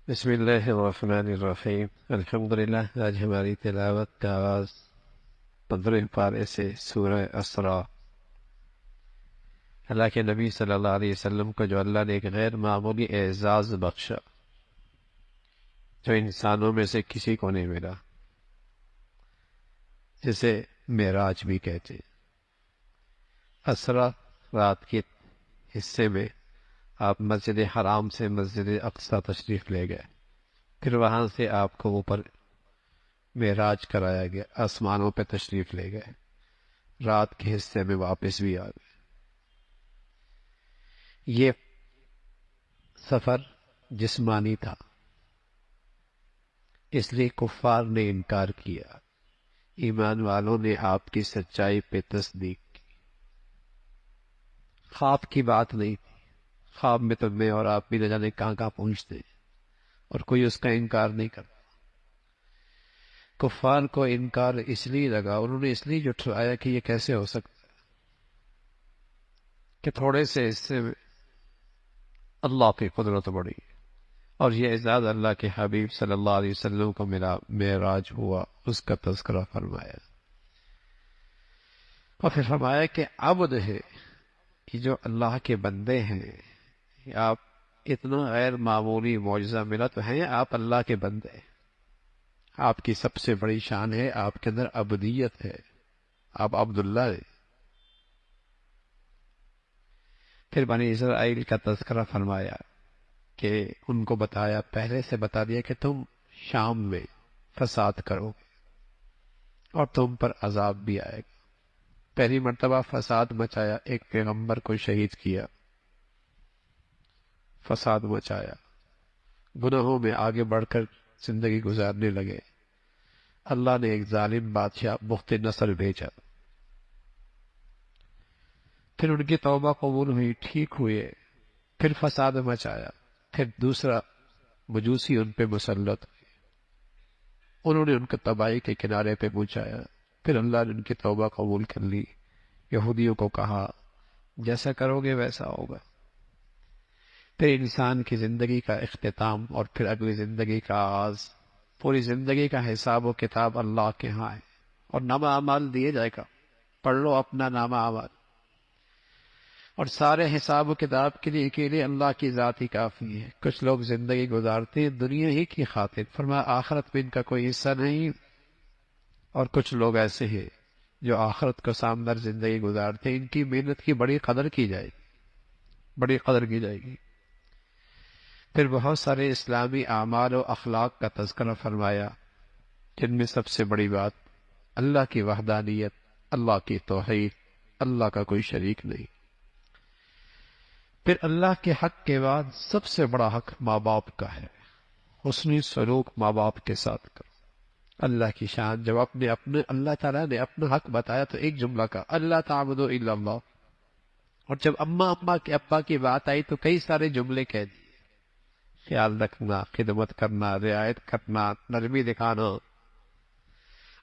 بسم اللہ الرحمن الرحیم الحمدللہ۔ آج ہماری تلاوت کا آغاز 15 پارے سے سورہ اسراء۔ اللہ کے نبی صلی اللہ علیہ وسلم کو جو اللہ نے ایک غیر معمولی اعزاز بخشا جو انسانوں میں سے کسی کو نہیں ملا، جسے معراج بھی کہتے ہیں۔ اسراء رات کے حصے میں آپ مسجد حرام سے مسجد اقصی تشریف لے گئے، پھر وہاں سے آپ کو اوپر معراج کرایا گیا، آسمانوں پہ تشریف لے گئے، رات کے حصے میں واپس بھی آ گئے۔ یہ سفر جسمانی تھا، اس لیے کفار نے انکار کیا، ایمان والوں نے آپ کی سچائی پہ تصدیق کی۔ خواب کی بات نہیں تھی، خواب میں تو میں اور آپ بھی نہ جانے کہاں کہاں پہنچتے ہیں، اور کوئی اس کا انکار نہیں کرتا۔ کفار کو انکار اس لیے لگا، انہوں نے اس لیے جھٹلایا کہ یہ کیسے ہو سکتا ہے کہ تھوڑے سے حصے میں اللہ کی قدرت بڑی، اور یہ اعزاز اللہ کے حبیب صلی اللہ علیہ وسلم کو ملا، معراج ہوا، اس کا تذکرہ فرمایا، اور پھر فرمایا کہ عبد ہے، یہ جو اللہ کے بندے ہیں، آپ اتنا غیر معمولی معجزہ ملا تو ہیں آپ اللہ کے بندے، آپ کی سب سے بڑی شان ہے، آپ کے اندر عبدیت ہے، آپ عبداللہ ہے۔ پھر بنی اسرائیل کا تذکرہ فرمایا کہ ان کو بتایا، پہلے سے بتا دیا کہ تم شام میں فساد کرو گے اور تم پر عذاب بھی آئے گا۔ پہلی مرتبہ فساد مچایا، ایک پیغمبر کو شہید کیا، فساد مچایا، گناہوں میں آگے بڑھ کر زندگی گزارنے لگے۔ اللہ نے ایک ظالم بادشاہ بخت نصر بھیجا، پھر ان کی توبہ قبول ہوئی، ٹھیک ہوئے، پھر فساد مچایا، پھر دوسرا مجوسی ان پہ مسلط ہوئے، انہوں نے ان کو تباہی کے کنارے پہ پہنچایا، پھر اللہ نے ان کی توبہ قبول کر لی۔ یہودیوں کو کہا جیسا کرو گے ویسا ہوگا۔ پھر انسان کی زندگی کا اختتام اور پھر اگلی زندگی کا آغاز، پوری زندگی کا حساب و کتاب اللہ کے ہاں ہے، اور نامہ اعمال دیے جائے گا، پڑھ لو اپنا نامہ اعمال، اور سارے حساب و کتاب کے لیے اکیلے اللہ کی ذات ہی کافی ہے۔ کچھ لوگ زندگی گزارتے ہیں دنیا ہی کی خاطر، فرمایا آخرت میں ان کا کوئی حصہ نہیں، اور کچھ لوگ ایسے ہیں جو آخرت کو سامنے زندگی گزارتے ہیں، ان کی محنت کی بڑی قدر کی جائے گی، بڑی قدر کی جائے گی۔ پھر بہت سارے اسلامی اعمال و اخلاق کا تذکرہ فرمایا، جن میں سب سے بڑی بات اللہ کی وحدانیت، اللہ کی توحید، اللہ کا کوئی شریک نہیں۔ پھر اللہ کے حق کے بعد سب سے بڑا حق ماں باپ کا ہے، حسنی سلوک ماں باپ کے ساتھ کرو۔ اللہ کی شان، جب اللہ تعالیٰ نے اپنا حق بتایا تو ایک جملہ کا اللہ تعبدوا الا اللہ، اور جب ابا کی بات آئی تو کئی سارے جملے کہہ دیے، خیال رکھنا، خدمت کرنا، رعایت کرنا، نرمی دکھانا،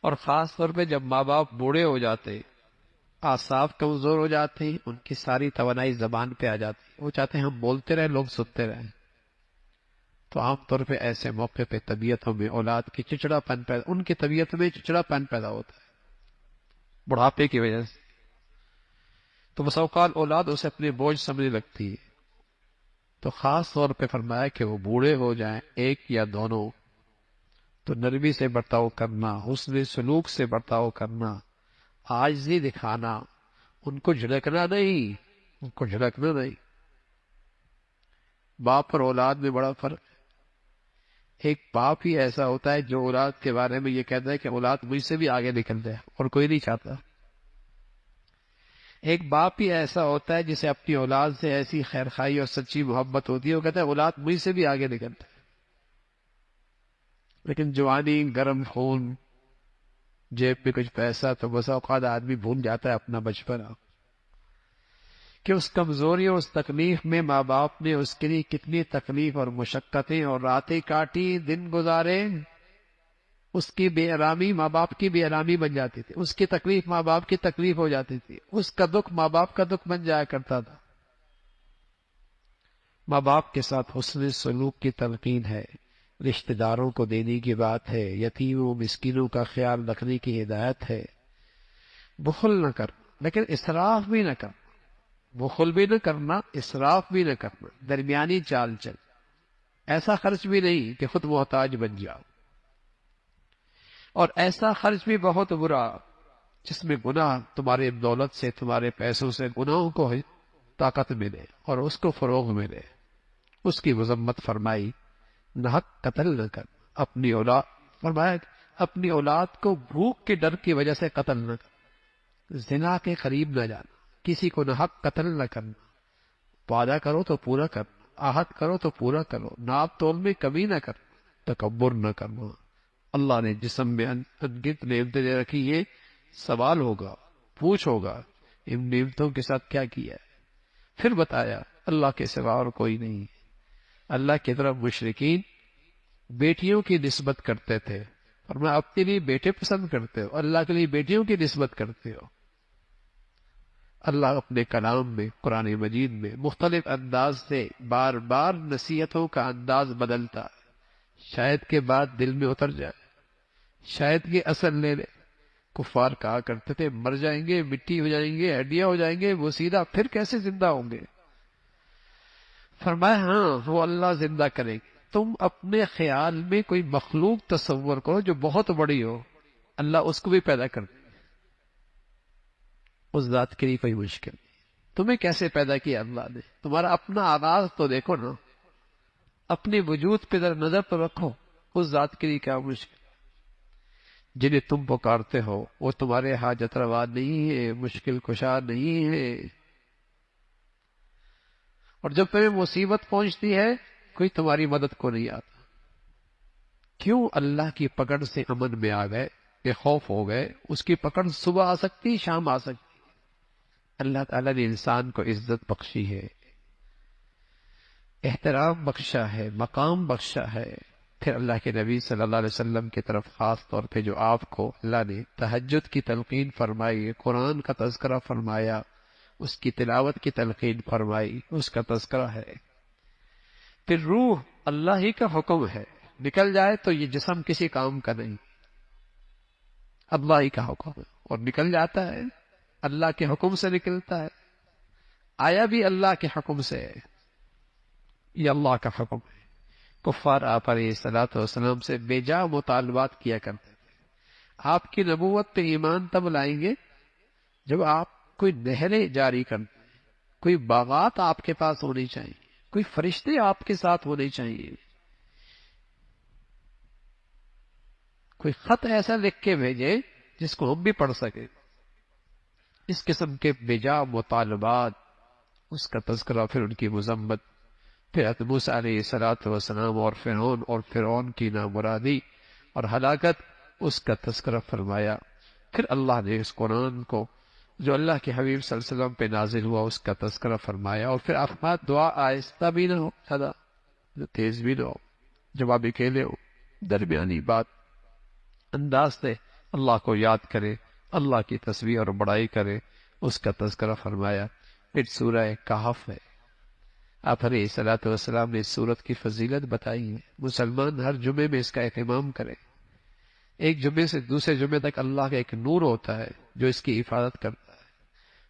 اور خاص طور پہ جب ماں باپ بوڑھے ہو جاتے، اعصاب کمزور ہو جاتے ہیں، ان کی ساری توانائی زبان پہ آ جاتی، وہ چاہتے ہیں ہم بولتے رہیں، لوگ سنتے رہیں، تو عام طور پہ ایسے موقع پہ طبیعتوں میں اولاد کی ان کی طبیعت میں چچڑا پن پیدا ہوتا ہے بڑھاپے کی وجہ سے، تو بس اوقات اولاد اسے اپنے بوجھ سمجھنے لگتی ہے، تو خاص طور پہ فرمایا کہ وہ بوڑھے ہو جائیں ایک یا دونوں تو نرمی سے برتاؤ کرنا، حسن سلوک سے برتاؤ کرنا، عاجزی دکھانا، ان کو جھڑکنا نہیں، ان کو جھڑکنا نہیں۔ باپ اور اولاد میں بڑا فرق ہے، ایک باپ ہی ایسا ہوتا ہے جو اولاد کے بارے میں یہ کہتا ہے کہ اولاد مجھ سے بھی آگے نکل جائے، اور کوئی نہیں چاہتا۔ ایک باپ ہی ایسا ہوتا ہے جسے اپنی اولاد سے ایسی خیرخواہی اور سچی محبت ہوتی ہے، وہ کہتا ہے اولاد مجھ سے بھی آگے نکل جائے۔ لیکن جوانی، گرم خون، جیب میں کچھ پیسہ، تو بس اوقات آدمی بھول جاتا ہے اپنا بچپنا، کہ اس کمزوری اور اس تکلیف میں ماں باپ نے اس کے لیے کتنی تکلیف اور مشقتیں اور راتیں کاٹی، دن گزارے، اس کی بے آرامی ماں باپ کی بے آرامی بن جاتی تھی، اس کی تکلیف ماں باپ کی تکلیف ہو جاتی تھی، اس کا دکھ ماں باپ کا دکھ بن جایا کرتا تھا۔ ماں باپ کے ساتھ حسن سلوک کی تلقین ہے، رشتہ داروں کو دینے کی بات ہے، یتیموں مسکینوں کا خیال رکھنے کی ہدایت ہے۔ بخل نہ کر، لیکن اسراف بھی نہ کر، بخل بھی نہ کرنا، اسراف بھی نہ کرنا، درمیانی چال چل، ایسا خرچ بھی نہیں کہ خود محتاج بن جاؤ، اور ایسا خرچ بھی بہت برا جس میں گناہ، تمہارے دولت سے، تمہارے پیسوں سے گناہوں کو طاقت ملے اور اس کو فروغ ملے۔ اس کی مذمت فرمائی، ناحق قتل نہ کر، اپنی اولاد، فرمایا اپنی اولاد کو بھوک کے ڈر کی وجہ سے قتل نہ کر، زنا کے قریب نہ جانا، کسی کو ناحق قتل نہ کرنا، وعدہ کرو تو پورا کر، عہد کرو تو پورا کرو، ناپ تول میں کمی نہ کر، تکبر نہ کرنا۔ اللہ نے جسم میں انگنت نعمتیں دے رکھی، یہ سوال ہوگا، پوچھ ہوگا، ان نعمتوں کے ساتھ کیا کیا ہے؟ پھر بتایا اللہ کے سوا اور کوئی نہیں۔ اللہ کی طرف مشرکین بیٹیوں کی نسبت کرتے تھے، اور میں اپنے لیے بیٹے پسند کرتے ہو، اللہ کے لیے بیٹیوں کی نسبت کرتے ہو۔ اللہ اپنے کلام میں، قرآن مجید میں مختلف انداز سے بار بار نصیحتوں کا انداز بدلتا ہے، شاید کے بعد دل میں اتر جائے، شاید کے اثر لے لے۔ کفار کہا کرتے تھے مر جائیں گے، مٹی ہو جائیں گے، ہڈیاں ہو جائیں گے، وہ سیدھا پھر کیسے زندہ ہوں گے؟ فرمایا ہاں وہ اللہ زندہ کرے گی۔ تم اپنے خیال میں کوئی مخلوق تصور کرو جو بہت بڑی ہو، اللہ اس کو بھی پیدا کر دے، اس ذات کے لیے کوئی مشکل نہیں۔ تمہیں کیسے پیدا کیا اللہ نے؟ تمہارا اپنا آغاز تو دیکھو نا، اپنے وجود پہ ذرا نظر تو رکھو، اس ذات کے لیے کیا مشکل؟ جنہیں تم پکارتے ہو وہ تمہارے حاجت روا نہیں ہے، مشکل کشا نہیں ہے، اور جب تمہیں مصیبت پہنچتی ہے کوئی تمہاری مدد کو نہیں آتا۔ کیوں اللہ کی پکڑ سے امن میں آ گئے، بے خوف ہو گئے؟ اس کی پکڑ صبح آ سکتی، شام آ سکتی۔ اللہ تعالیٰ نے انسان کو عزت بخشی ہے، احترام بخشا ہے، مقام بخشا ہے۔ پھر اللہ کے نبی صلی اللہ علیہ وسلم کی طرف خاص طور پہ جو آپ کو اللہ نے تہجد کی تلقین فرمائی، قرآن کا تذکرہ فرمایا، اس کی تلاوت کی تلقین فرمائی، اس کا تذکرہ ہے۔ پھر روح اللہ ہی کا حکم ہے، نکل جائے تو یہ جسم کسی کام کا نہیں، اللہ ہی کا حکم ہے، اور نکل جاتا ہے اللہ کے حکم سے نکلتا ہے، آیا بھی اللہ کے حکم سے ہے، یہ اللہ کا حکم ہے۔ کفار آپ علیہ الصلوۃ والسلام سے بے جا مطالبات کیا کرتے تھے۔ آپ کی نبوت پہ ایمان تب لائیں گے جب آپ کوئی نہریں جاری کرتے ہیں، کوئی باغات آپ کے پاس ہونی چاہیے، کوئی فرشتے آپ کے ساتھ ہونے چاہیے، کوئی خط ایسا لکھ کے بھیجے جس کو ہم بھی پڑھ سکیں۔ اس قسم کے بے جا مطالبات، اس کا تذکرہ، پھر ان کی مذمت، پھر حضرت موسیٰ علیہ السلام اور فرعون کی نامرادی اور ہلاکت، اس کا تذکرہ فرمایا۔ پھر اللہ نے اس قرآن کو جو اللہ کے حبیب صلی اللہ علیہ وسلم پہ نازل ہوا اس کا تذکرہ فرمایا، اور پھر افراد دعا آہستہ بھی نہ ہو، زیادہ تیز بھی نہ ہو، جب آپ اکیلے ہو درمیانی بات انداز سے اللہ کو یاد کرے، اللہ کی تصویر اور بڑائی کرے، اس کا تذکرہ فرمایا۔ پھر سورہ کہف ہے، آپ علیہ الصلوۃ والسلام نے اس سورت کی فضیلت بتائی ہے۔ مسلمان ہر جمعے میں اس کا اہتمام کرے، ایک جمعے سے دوسرے جمعے تک اللہ کا ایک نور ہوتا ہے جو اس کی حفاظت کرتا ہے۔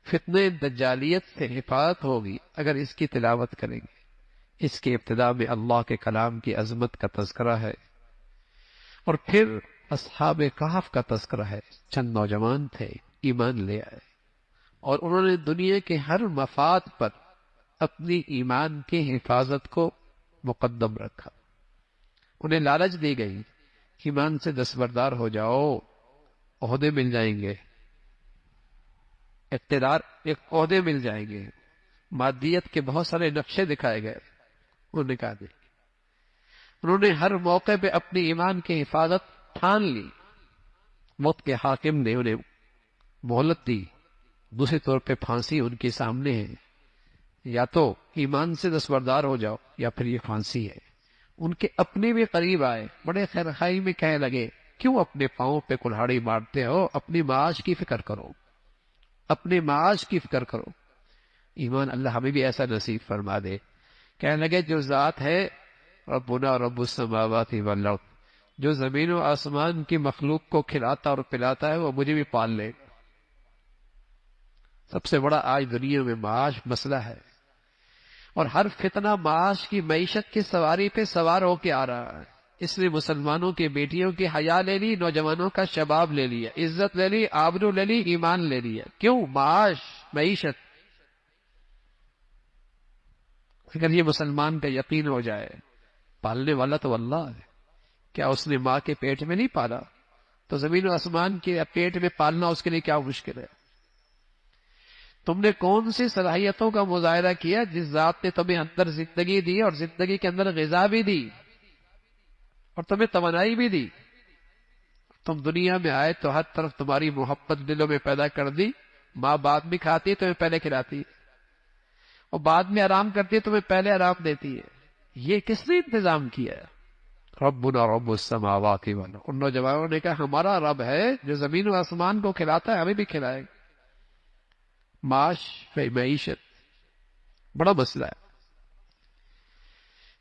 فتنہ دجالیت سے حفاظت ہوگی اگر اس کی تلاوت کریں گے۔ اس کی ابتدا میں اللہ کے کلام کی عظمت کا تذکرہ ہے، اور پھر اصحاب کہف کا تذکرہ ہے۔ چند نوجوان تھے، ایمان لے آئے، اور انہوں نے دنیا کے ہر مفاد پر اپنی ایمان کی حفاظت کو مقدم رکھا۔ انہیں لالچ دی گئی، ایمان سے دستبردار ہو جاؤ، عہدے مل جائیں گے، اقتدار، ایک عہدے مل جائیں گے، مادیت کے بہت سارے نقشے دکھائے گئے، انہوں نے کہا نہیں۔ انہوں نے ہر موقع پہ اپنی ایمان کی حفاظت ٹھان لی۔ وقت کے حاکم نے انہیں مہلت دی، دوسرے طور پہ پھانسی ان کے سامنے ہے، یا تو ایمان سے دستبردار ہو جاؤ یا پھر یہ پھانسی ہے۔ ان کے اپنے بھی قریب آئے، بڑے خیرخائی میں کہنے لگے کیوں اپنے پاؤں پہ کلہاڑی مارتے ہو، اپنی معاش کی فکر کرو، اپنے معاش کی فکر کرو۔ ایمان اللہ ہمیں بھی ایسا نصیب فرما دے۔ کہنے لگے جو ذات ہے ربنا رب السماوات والارض، جو زمین و آسمان کی مخلوق کو کھلاتا اور پلاتا ہے وہ مجھے بھی پال لے۔ سب سے بڑا آج دنیا میں معاش مسئلہ ہے، اور ہر فتنہ معاش کی معیشت کی سواری پہ سوار ہو کے آ رہا ہے۔ اس نے مسلمانوں کی بیٹیوں کی حیا لے لی، نوجوانوں کا شباب لے لیا، عزت لے لی، آبرو لے لی، ایمان لے لیا۔ کیوں؟ معاش، معیشت۔ اگر یہ مسلمان کا یقین ہو جائے پالنے والا تو اللہ ہے، کیا اس نے ماں کے پیٹ میں نہیں پالا؟ تو زمین و آسمان کے پیٹ میں پالنا اس کے لیے کیا مشکل ہے؟ تم نے کون سی صلاحیتوں کا مظاہرہ کیا جس ذات نے تمہیں اندر زندگی دی اور زندگی کے اندر غذا بھی دی اور تمہیں توانائی بھی دی؟ تم دنیا میں آئے تو ہر طرف تمہاری محبت دلوں میں پیدا کر دی۔ ماں بعد میں کھاتی ہے، تمہیں پہلے کھلاتی ہے، اور بعد میں آرام کرتی ہے، تمہیں پہلے آرام دیتی ہے۔ یہ کس نے انتظام کیا ہے؟ ربنا رب السماوات والارض۔ ان نوجوانوں نے کہا ہمارا رب ہے جو زمین و آسمان کو کھلاتا ہے، ہمیں بھی کھلائے گا۔ معاش، معیشت بڑا مسئلہ ہے۔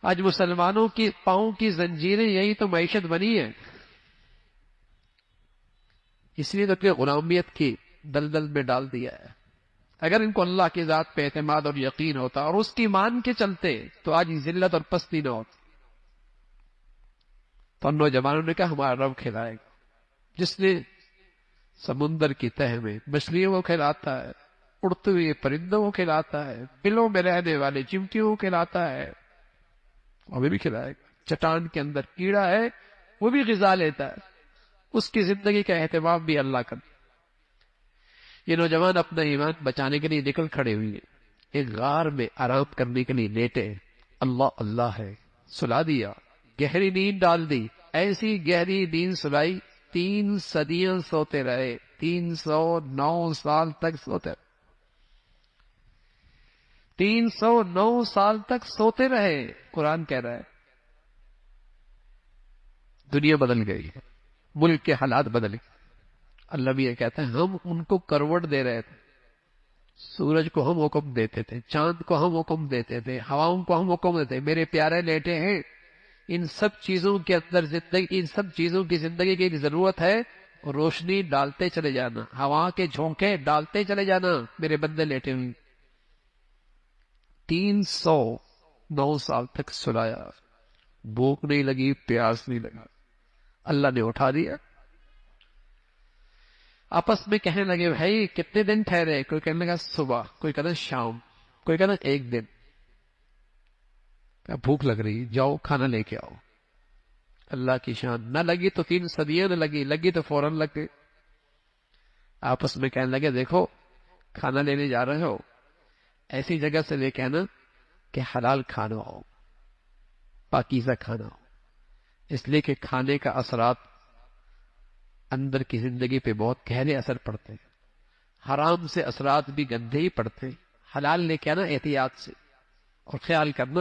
آج مسلمانوں کی پاؤں کی زنجیریں یہی تو معیشت بنی ہے، اس لیے تو کہ غلامیت کی دلدل میں ڈال دیا ہے۔ اگر ان کو اللہ کی ذات پہ اعتماد اور یقین ہوتا اور اس کی مان کے چلتے تو آج ذلت اور پستی نہ ہوتی۔ تو ان نوجوانوں نے کہا ہمارا رب کھلائے گا، جس نے سمندر کی تہ میں مچھلیوں کو کھلاتا ہے، اڑتے ہوئے پرندوں کو کھلاتا ہے، بلوں میں رہنے والے چمٹیوں کو کھلاتا ہے، ہمیں بھی کھلائے گا۔ چٹان کے اندر کیڑا ہے وہ بھی غذا لیتا ہے، اس کی زندگی کا اہتمام بھی اللہ کرتا۔ یہ نوجوان اپنا ایمان بچانے کے لیے نکل کھڑے ہوئے، ایک غار میں آرام کرنے کے لیے لیٹے۔ اللہ اللہ ہے، سلا دیا، گہری نیند ڈال دی۔ ایسی گہری نیند سلائی 3 صدیاں سوتے رہے، 309 سال تک سوتے رہے، 309 سال تک سوتے رہے۔ قرآن کہہ رہا ہے دنیا بدل گئی ہے، ملک کے حالات بدل گئے۔ اللہ بھی یہ کہتا ہے ہم ان کو کروٹ دے رہے تھے، سورج کو ہم حکم دیتے تھے، چاند کو ہم حکم دیتے تھے، ہواؤں کو ہم حکم دیتے، میرے پیارے لیٹے ہیں۔ ان سب چیزوں کے اندر زندگی، ان سب چیزوں کی زندگی کی ضرورت ہے، اور روشنی ڈالتے چلے جانا، ہوا کے جھونکے ڈالتے چلے جانا، میرے بندے لیٹے ہوئے۔ 309 سال تک سلایا، بھوک نہیں لگی، پیاس نہیں لگا، اللہ نے اٹھا دیا۔ آپس میں کہنے لگے بھائی کتنے دن ٹھہرے؟ کوئی کہنے لگا صبح، کوئی کہنا شام، کوئی کہنا 1 دن۔ بھوک لگ رہی، جاؤ کھانا لے کے آؤ۔ اللہ کی شان، نہ لگی تو 3 صدیاں نہ لگی، لگی تو فوراً لگ گئی۔ آپس میں کہنے لگے دیکھو کھانا لینے جا رہے ہو، ایسی جگہ سے لے کے آنا کہ حلال کھانا ہو، پاکیزہ کھانا ہو، اس لیے کہ کھانے کا اثرات اندر کی زندگی پہ بہت گہرے اثر پڑتے ہیں۔ حرام سے اثرات بھی گندے ہی پڑتے ہیں۔ حلال لے کے آنا احتیاط سے، اور خیال کرنا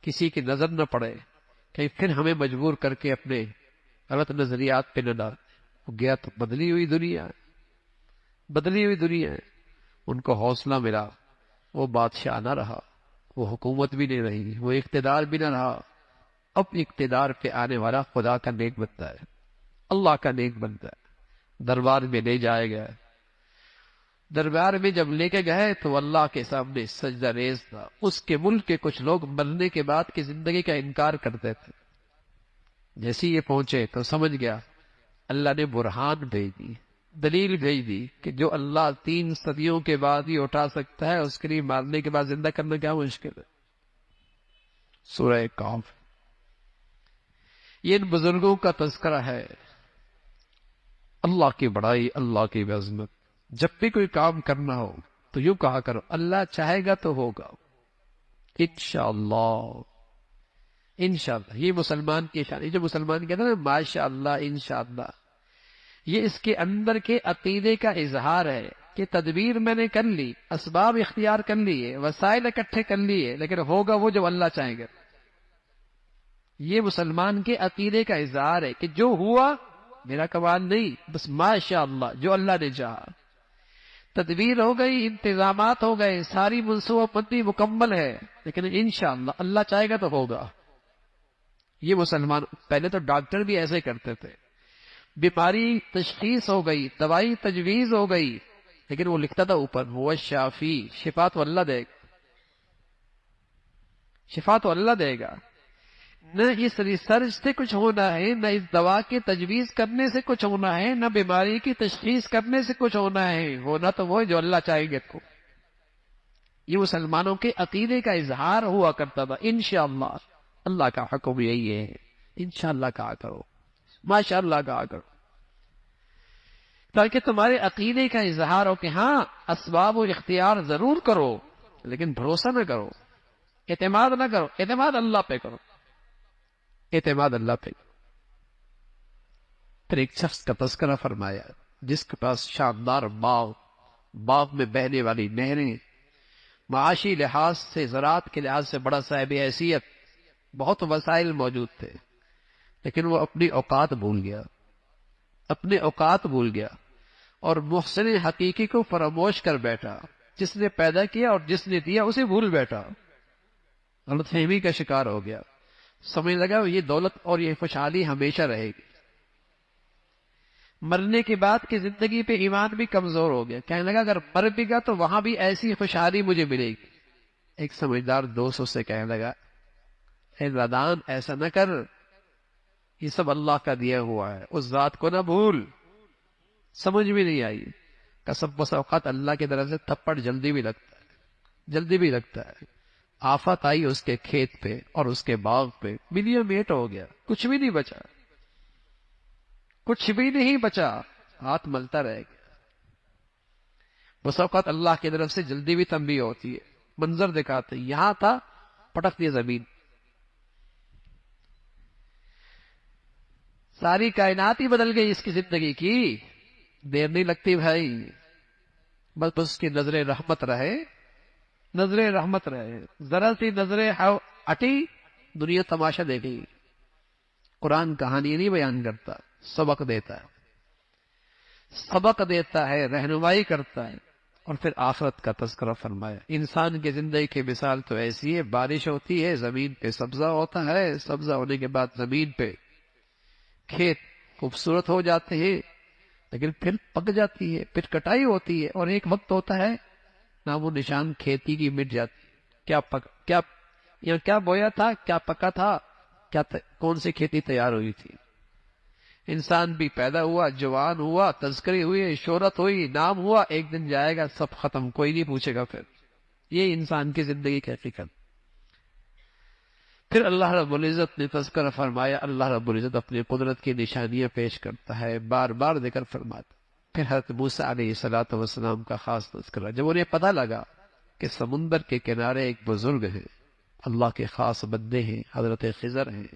کسی کی نظر نہ پڑے، کہیں پھر ہمیں مجبور کر کے اپنے غلط نظریات پہ نہ ڈال۔ وہ گیا تو بدلی ہوئی دنیا ہے، بدلی ہوئی دنیا ہے۔ ان کو حوصلہ ملا، وہ بادشاہ نہ رہا، وہ حکومت بھی نہیں رہی، وہ اقتدار بھی نہ رہا۔ اب اقتدار پہ آنے والا خدا کا نیک بنتا ہے، اللہ کا نیک بنتا ہے۔ دربار میں لے جائے گئے، دربار میں جب لے کے گئے تو اللہ کے سامنے سجدہ ریز تھا۔ اس کے ملک کے کچھ لوگ مرنے کے بعد کی زندگی کا انکار کرتے تھے۔ جیسے یہ پہنچے تو سمجھ گیا اللہ نے برہان بھیج دی، دلیل بھیج دی کہ جو اللہ 3 صدیوں کے بعد ہی اٹھا سکتا ہے، اس کے لیے مارنے کے بعد زندہ کرنا کیا مشکل ہے۔ سورہ کہف، یہ ان بزرگوں کا تذکرہ ہے۔ اللہ کی بڑائی، اللہ کی عظمت۔ جب بھی کوئی کام کرنا ہو تو یوں کہا کرو اللہ چاہے گا تو ہوگا، انشاءاللہ، انشاءاللہ۔ یہ مسلمان کی شان، یہ جو مسلمان کہتا ہے نا ماشاءاللہ انشاءاللہ، یہ اس کے اندر کے عقیدے کا اظہار ہے کہ تدبیر میں نے کر لی، اسباب اختیار کر لیے، وسائل اکٹھے کر لیے، لیکن ہوگا وہ جو اللہ چاہے گا۔ یہ مسلمان کے عقیدے کا اظہار ہے کہ جو ہوا میرا کمال نہیں، بس ماشاءاللہ جو اللہ نے چاہا۔ تدبیر ہو گئی، انتظامات ہو گئے، ساری منصوبہ بندی مکمل ہے، لیکن انشاءاللہ اللہ چاہے گا تو ہوگا۔ یہ مسلمان پہلے تو ڈاکٹر بھی ایسے کرتے تھے، بیماری تشخیص ہو گئی، دوائی تجویز ہو گئی، لیکن وہ لکھتا تھا اوپر وہ شافی، شفا تو اللہ دے گا، شفا تو اللہ دے گا۔ نہ اس ریسرچ سے کچھ ہونا ہے، نہ اس دوا کی تجویز کرنے سے کچھ ہونا ہے، نہ بیماری کی تشخیص کرنے سے کچھ ہونا ہے، ہونا تو وہ ہے جو اللہ چاہیں گے تو۔ یہ مسلمانوں کے عقیدے کا اظہار ہوا کرتا تھا، انشاءاللہ اللہ کا حکم یہی ہے، انشاءاللہ کہا کرو، ماشاءاللہ کہا کرو، تاکہ تمہارے عقیدے کا اظہار ہو کہ ہاں اسباب و اختیار ضرور کرو، لیکن بھروسہ نہ کرو، اعتماد نہ کرو، اعتماد اللہ پہ کرو، اعتماد اللہ پہ۔ پھر ایک شخص کا تذکرہ فرمایا جس کے پاس شاندار باغ، باغ میں بہنے والی نہریں، معاشی لحاظ سے، زراعت کے لحاظ سے بڑا صاحب حیثیت، بہت وسائل موجود تھے، لیکن وہ اپنی اوقات بھول گیا، اپنے اوقات بھول گیا، اور محسن حقیقی کو فراموش کر بیٹھا، جس نے پیدا کیا اور جس نے دیا اسے بھول بیٹھا، غلط فہمی کا شکار ہو گیا، سمجھ لگا یہ دولت اور یہ خوشحالی ہمیشہ رہے گی۔ مرنے کے بعد کی زندگی پہ ایمان بھی کمزور ہو گیا، کہنے لگا اگر مر بھی گا تو وہاں بھی ایسی خوشحالی مجھے ملے گی۔ ایک سمجھدار دوست اس سے کہنے لگا اے نادان ایسا نہ کر، یہ سب اللہ کا دیا ہوا ہے، اس ذات کو نہ بھول۔ سمجھ بھی نہیں آئی، کسب بس اوقات اللہ کی طرف سے تھپڑ جلدی بھی لگتا ہے، جلدی بھی لگتا ہے۔ آفت آئی اس کے کھیت پہ اور اس کے باغ پہ، ملیوں میٹ ہو گیا، کچھ بھی نہیں بچا، کچھ بھی نہیں بچا، ہاتھ ملتا رہ گیا۔ بس اوقات اللہ کی طرف سے جلدی بھی تنبیہ ہوتی ہے، منظر دکھاتے یہاں تھا، پٹک دی زمین۔ ساری کائنات ہی بدل گئی اس کی زندگی کی، دیر نہیں لگتی بھائی، بس اس کی نظر رحمت رہے، نظر رحمت رہے، ذرا سی نظر ہٹی دنیا تماشا دیکھے گی۔ قرآن کہانی نہیں بیان کرتا، سبق دیتا ہے، سبق دیتا ہے، رہنمائی کرتا ہے، اور پھر آخرت کا تذکرہ فرمایا۔ انسان کی زندگی کی مثال تو ایسی ہے، بارش ہوتی ہے زمین پہ سبزہ ہوتا ہے، سبزہ ہونے کے بعد زمین پہ کھیت خوبصورت ہو جاتے ہیں، لیکن پھر پک جاتی ہے، پھر کٹائی ہوتی ہے، اور ایک وقت ہوتا ہے نام و نشان کھیتی کی مٹ جاتی ہے۔ کیا بویا تھا، کیا پکا تھا، کون سی کھیتی تیار ہوئی تھی۔ انسان بھی پیدا ہوا، جوان ہوا، تذکرے ہوئے، شہرت ہوئی، نام ہوا، ایک دن جائے گا، سب ختم، کوئی نہیں پوچھے گا پھر۔ یہ انسان کی زندگی کی حقیقت۔ پھر اللہ رب العزت نے تذکرہ فرمایا، اللہ رب العزت اپنی قدرت کی نشانیاں پیش کرتا ہے، بار بار ذکر فرماتا۔ پھر حضرت موسیٰ علیہ السلام کا خاص تذکرہ، جب انہیں پتہ لگا کہ سمندر کے کنارے ایک بزرگ ہیں، اللہ کے خاص بندے ہیں، حضرت خضر ہیں،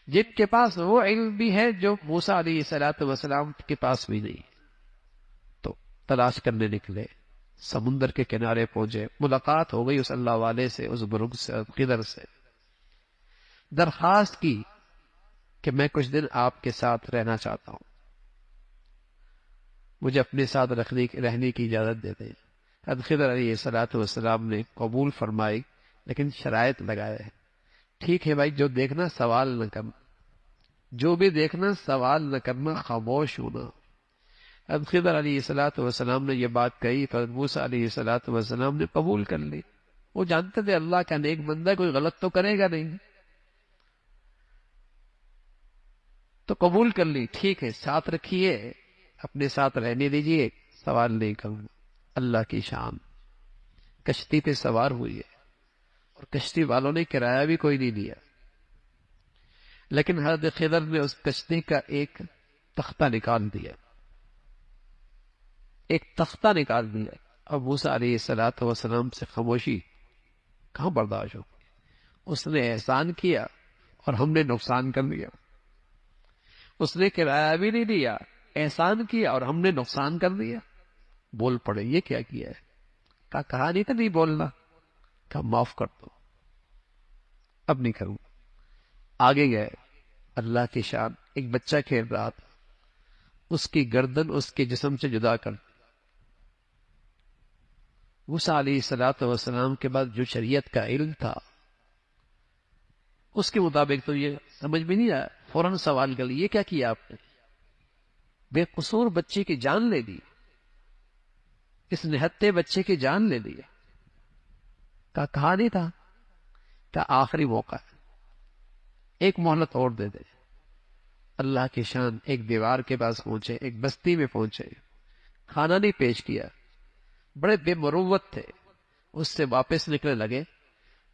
جن کے پاس وہ علم بھی ہے جو موسیٰ علیہ السلام کے پاس بھی نہیں، تو تلاش کرنے نکلے، سمندر کے کنارے پہنچے، ملاقات ہو گئی اس اللہ والے سے، اس بزرگ سے، خضر سے، درخواست کی کہ میں کچھ دن آپ کے ساتھ رہنا چاہتا ہوں، مجھے اپنے ساتھ رہنے کی اجازت دے دیں۔ حضرت خضر علیہ السلام نے قبول فرمائی، لیکن شرائط لگائے ہیں، ٹھیک ہے بھائی، جو دیکھنا سوال نہ کرنا، جو بھی دیکھنا سوال نہ کرنا، خاموش ہونا۔ حضرت خضر علیہ السلام نے یہ بات کہی تو حضرت موسیٰ علیہ السلام نے قبول کر لی۔ وہ جانتے تھے اللہ کا نیک بندہ کوئی غلط تو کرے گا نہیں، تو قبول کر لی، ٹھیک ہے ساتھ رکھیے، اپنے ساتھ رہنے دیجیے، سوال نہیں کروں۔ اللہ کی شان، کشتی پہ سوار ہوئی ہے، اور کشتی والوں نے کرایہ بھی کوئی نہیں دیا، لیکن حضرت خضر نے اس کشتی کا ایک تختہ نکال دیا، ایک تختہ نکال دیا۔ اب موسیٰ علیہ السلام سے خاموشی کہاں برداشت ہو، اس نے احسان کیا اور ہم نے نقصان کر لیا، اس نے کرایہ بھی نہیں دیا، احسان کیا اور ہم نے نقصان کر دیا۔ بول پڑے یہ کیا کیا ہے، کہا نہیں تھا نہیں بولنا، کہا معاف کر دو، اب نہیں کروں۔ آگے گئے، اللہ کی شان، ایک بچہ کھیل رہا تھا، اس کی گردن اس کے جسم سے جدا کر دی۔ موسیٰ علیہ السلام کے بعد جو شریعت کا علم تھا اس کے مطابق تو یہ سمجھ میں نہیں آیا، فوراً سوال کر لیا یہ کیا کیا آپ نے؟ بے قصور بچے کی جان لے دی، اس نہتے بچے کی جان لے لی۔ کہا نہیں تھا کہ آخری موقع ہے، ایک مہلت اور دے دے۔ اللہ کی شان، ایک دیوار کے پاس پہنچے، ایک بستی میں پہنچے، کھانا نہیں پیش کیا، بڑے بے مروت تھے، اس سے واپس نکلنے لگے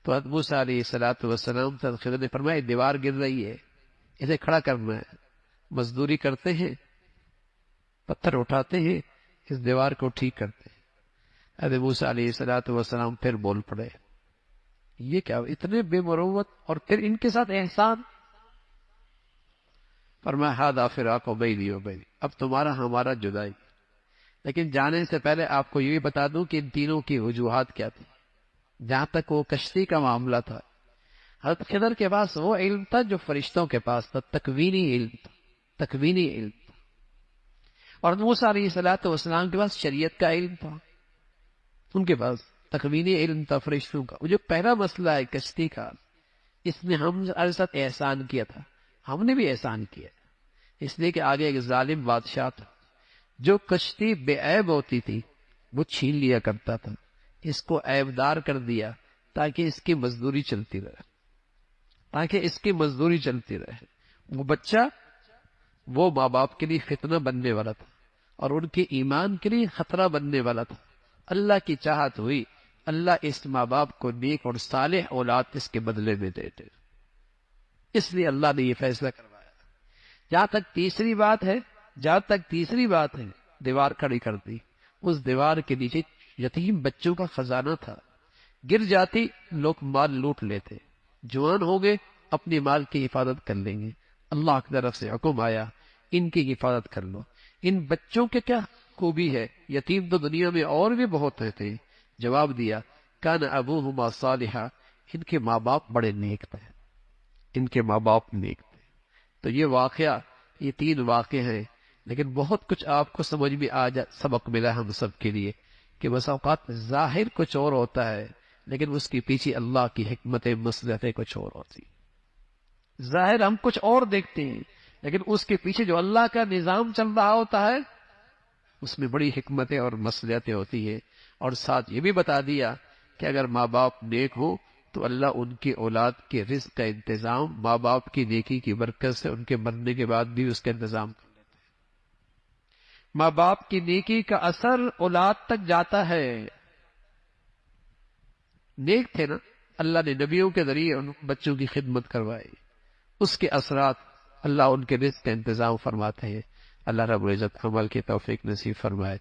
تو حضرت موسیٰ علیہ السلام خضر نے فرمایا دیوار گر رہی ہے، اسے کھڑا کرنا ہے۔ مزدوری کرتے ہیں، پتھر اٹھاتے ہیں، اس دیوار کو ٹھیک کرتے ہیں۔ حضرت موسیٰ علیہ السلام پھر بول پڑے، یہ کیا اتنے بے مروت، اور پھر ان کے ساتھ احسان۔ فرمایا ھذا فراق بینی و بینک، اب تمہارا ہمارا جدائی۔ لیکن جانے سے پہلے آپ کو یہ بھی بتا دوں کہ ان تینوں کی وجوہات کیا تھی۔ جہاں تک وہ کشتی کا معاملہ تھا، حضرت خضر کے پاس وہ علم تھا جو فرشتوں کے پاس تھا، تکوینی علم تھا، تکوینی علم تھا۔ اور موسیٰ علیہ السلام کے پاس شریعت کا علم تھا، ان کے پاس تکوینی علم تھا فرشتوں کا۔ وہ جو پہلا مسئلہ ہے کشتی کا، اس میں ہم ساتھ احسان کیا تھا، ہم نے بھی احسان کیا، اس لیے کہ آگے ایک ظالم بادشاہ تھا جو کشتی بے عیب ہوتی تھی وہ چھین لیا کرتا تھا، اس کو عیبدار کر دیا تاکہ اس کی مزدوری چلتی رہے، وہ بچہ وہ ماں باپ کے لیے فتنہ بننے والا تھا اور ان کے ایمان کے لیے خطرہ بننے والا تھا۔ اللہ کی چاہت ہوئی، اللہ اس ماں باپ کو نیک اور صالح اولاد اس کے بدلے میں دیتے، اس لیے اللہ نے یہ فیصلہ کروایا۔ جہاں تک تیسری بات ہے دیوار کھڑی کر دی، اس دیوار کے نیچے یتیم بچوں کا خزانہ تھا، گر جاتی لوگ مال لوٹ لیتے، جوان ہو گئے اپنے مال کی حفاظت کر لیں گے، اللہ کی طرف سے حکم آیا ان کی حفاظت کر لو۔ ان بچوں کے کیا خوبی ہے؟ یتیم تو دنیا میں اور بھی بہت تھے، جواب دیا کان ابوہما صالحا، ان کے ماں باپ بڑے نیک تھے، ان کے ماں باپ نیک تھے۔ تو یہ واقعہ، یہ 3 واقعے ہیں، لیکن بہت کچھ آپ کو سمجھ میں سبق ملا ہم سب کے لیے کہ بس اوقات ظاہر کچھ اور ہوتا ہے لیکن اس کے پیچھے اللہ کی حکمت مصلحتیں کچھ اور ہوتی۔ ظاہر ہم کچھ اور دیکھتے ہیں لیکن اس کے پیچھے جو اللہ کا نظام چل رہا ہوتا ہے اس میں بڑی حکمتیں اور مصلحتیں ہوتی ہیں۔ اور ساتھ یہ بھی بتا دیا کہ اگر ماں باپ نیک ہو تو اللہ ان کی اولاد کے رزق کا انتظام ماں باپ کی نیکی کی برکت سے ان کے مرنے کے بعد بھی اس کا انتظام کر لیتے ہیں۔ ماں باپ کی نیکی کا اثر اولاد تک جاتا ہے۔ نیک تھے نا، اللہ نے نبیوں کے ذریعے ان بچوں کی خدمت کروائی، اس کے اثرات اللہ ان کے رزق کا انتظام فرماتے ہیں۔ اللہ رب العزت عمل کی توفیق نصیب فرمائے۔